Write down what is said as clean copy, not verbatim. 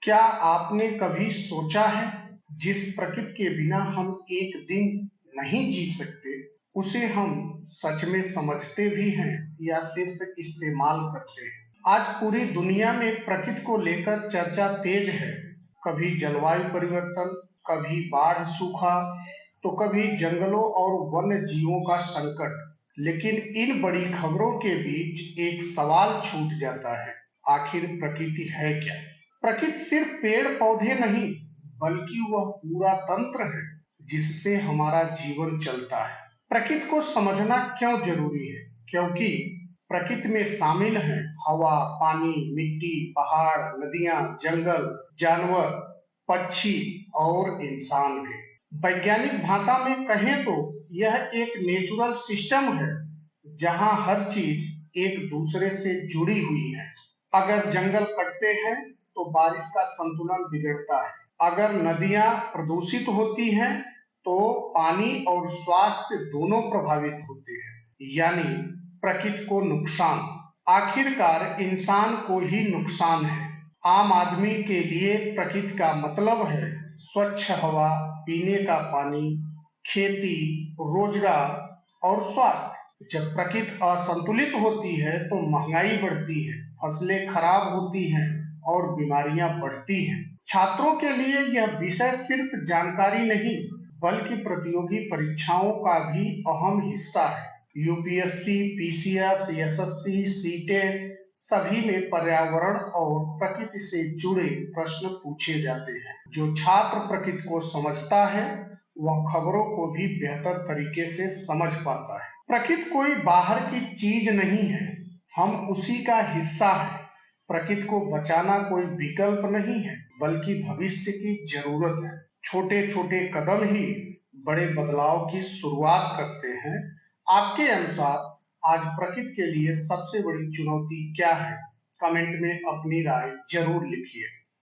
क्या आपने कभी सोचा है जिस प्रकृति के बिना हम एक दिन नहीं जी सकते, उसे हम सच में समझते भी हैं या सिर्फ इस्तेमाल करते हैं? आज पूरी दुनिया में प्रकृति को लेकर चर्चा तेज है। कभी जलवायु परिवर्तन, कभी बाढ़ सूखा, तो कभी जंगलों और वन्य जीवों का संकट। लेकिन इन बड़ी खबरों के बीच एक सवाल छूट जाता है, आखिर प्रकृति है क्या? प्रकृति सिर्फ पेड़ पौधे नहीं, बल्कि वह पूरा तंत्र है जिससे हमारा जीवन चलता है। प्रकृति को समझना क्यों जरूरी है? क्योंकि प्रकृति में शामिल है हवा, पानी, मिट्टी, पहाड़, नदियां, जंगल, जानवर, पक्षी और इंसान भी। वैज्ञानिक भाषा में कहें तो यह एक नेचुरल सिस्टम है जहां हर चीज एक दूसरे से जुड़ी हुई है। अगर जंगल कटते हैं तो बारिश का संतुलन बिगड़ता है। अगर नदियां प्रदूषित होती हैं तो पानी और स्वास्थ्य दोनों प्रभावित होते हैं। यानी प्रकृति को नुकसान, आखिरकार इंसान को ही नुकसान है। आम आदमी के लिए प्रकृति का मतलब है स्वच्छ हवा, पीने का पानी, खेती, रोजगार और स्वास्थ्य। जब प्रकृति असंतुलित होती है तो महंगाई बढ़ती है, फसलें खराब होती हैं और बीमारियां बढ़ती हैं। छात्रों के लिए यह विषय सिर्फ जानकारी नहीं, बल्कि प्रतियोगी परीक्षाओं का भी अहम हिस्सा है। यूपीएससी, पीसीएस, एसएससी, सीटेट सभी में पर्यावरण और प्रकृति से जुड़े प्रश्न पूछे जाते हैं। जो छात्र प्रकृति को समझता है वह खबरों को भी बेहतर तरीके से समझ पाता है। प्रकृति कोई बाहर की चीज नहीं है, हम उसी का हिस्सा है। प्रकृति को बचाना कोई विकल्प नहीं है, बल्कि भविष्य की जरूरत है। छोटे छोटे कदम ही बड़े बदलाव की शुरुआत करते हैं। आपके अनुसार आज प्रकृति के लिए सबसे बड़ी चुनौती क्या है? कमेंट में अपनी राय जरूर लिखिए।